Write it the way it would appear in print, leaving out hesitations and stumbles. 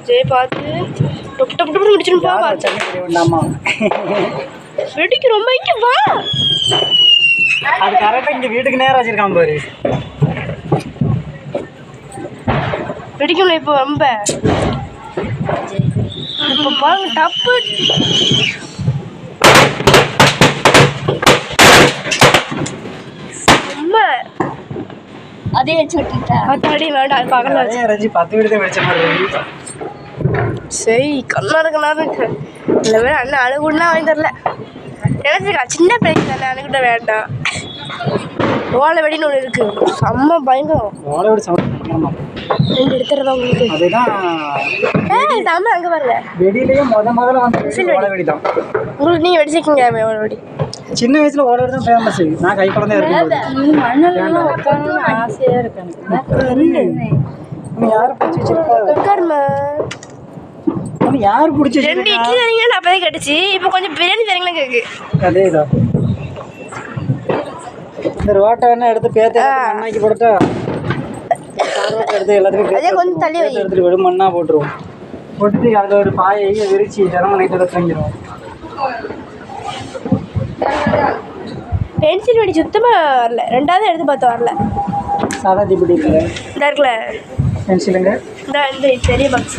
ஜெய் பார்த்து top top டொப்னு முடிச்சுருப்பா. பார்த்து வெடிக்கு ரொம்ப இங்கே வா. அது கரெக்டாக இங்கே வீட்டுக்கு நேரம் வச்சிருக்கான் பாரு. வெடிக்கணும் இப்போ ரொம்ப. இப்போ பாருங்க டப்பு. ரொம்ப அதே வச்சு விட்டுட்டா. அடி வேண்டாம் அது பகல வச்சு 10 வீடு தான் வெடிச்ச மாதிரி. சரி கண்ணா இருக்கு. இல்லை வேறு அண்ணன் அணுகுன்னா வாங்கி தரல. நினச்சிருக்கா சின்ன பிள்ளைங்க தானே அணுகிட்ட வேண்டாம். ஓலை வெடின்னு ஒன்று இருக்கு. செம்ம பயங்கரம். ஓலை வெடி சவுண்ட் ரெண்டு எடுத்துறதா உங்களுக்கு. அதுதான் செம்ம அங்கே பாருங்க. வெடியிலேயே முதல்ல வந்து ஓலை வெடி தான். உங்களுக்கு நீங்கள் வெடிச்சிருக்கீங்க ஓலை வெடி. சின்ன வயசுல ஓலை வெடி தான் ஃபேமஸ். நான் கை குழந்தையா இருக்கேன். ஆசையாக இருக்கேன். யாரு பிடிச்சி வச்சிருக்கா? யாரு பிடிச்சி 2 இட்லி தரீங்கன்னு அப்போதே கேட்டுச்சு. இப்போ கொஞ்சம் பிரியாணி தரீங்களா கேட்கு. அதேதான். இந்த ரோட்டை வேணா எடுத்து பேத்த மண்ணாக்கி போட்டா எடுத்து எல்லாத்துக்கும் கொஞ்சம் தள்ளி எடுத்துட்டு வெறும் மண்ணா போட்டுருவோம். போட்டுட்டு அதில் ஒரு பாயை விரிச்சு தினமும் நைட்டு தங்கிடுவோம். பென்சில் வெடி சுத்தமாக வரல. 2வது எடுத்து பார்த்து வரல. சாதா தீப்பெட்டி இந்த இருக்குல்ல பென்சிலுங்க. இந்த பெரிய பாக்ஸ்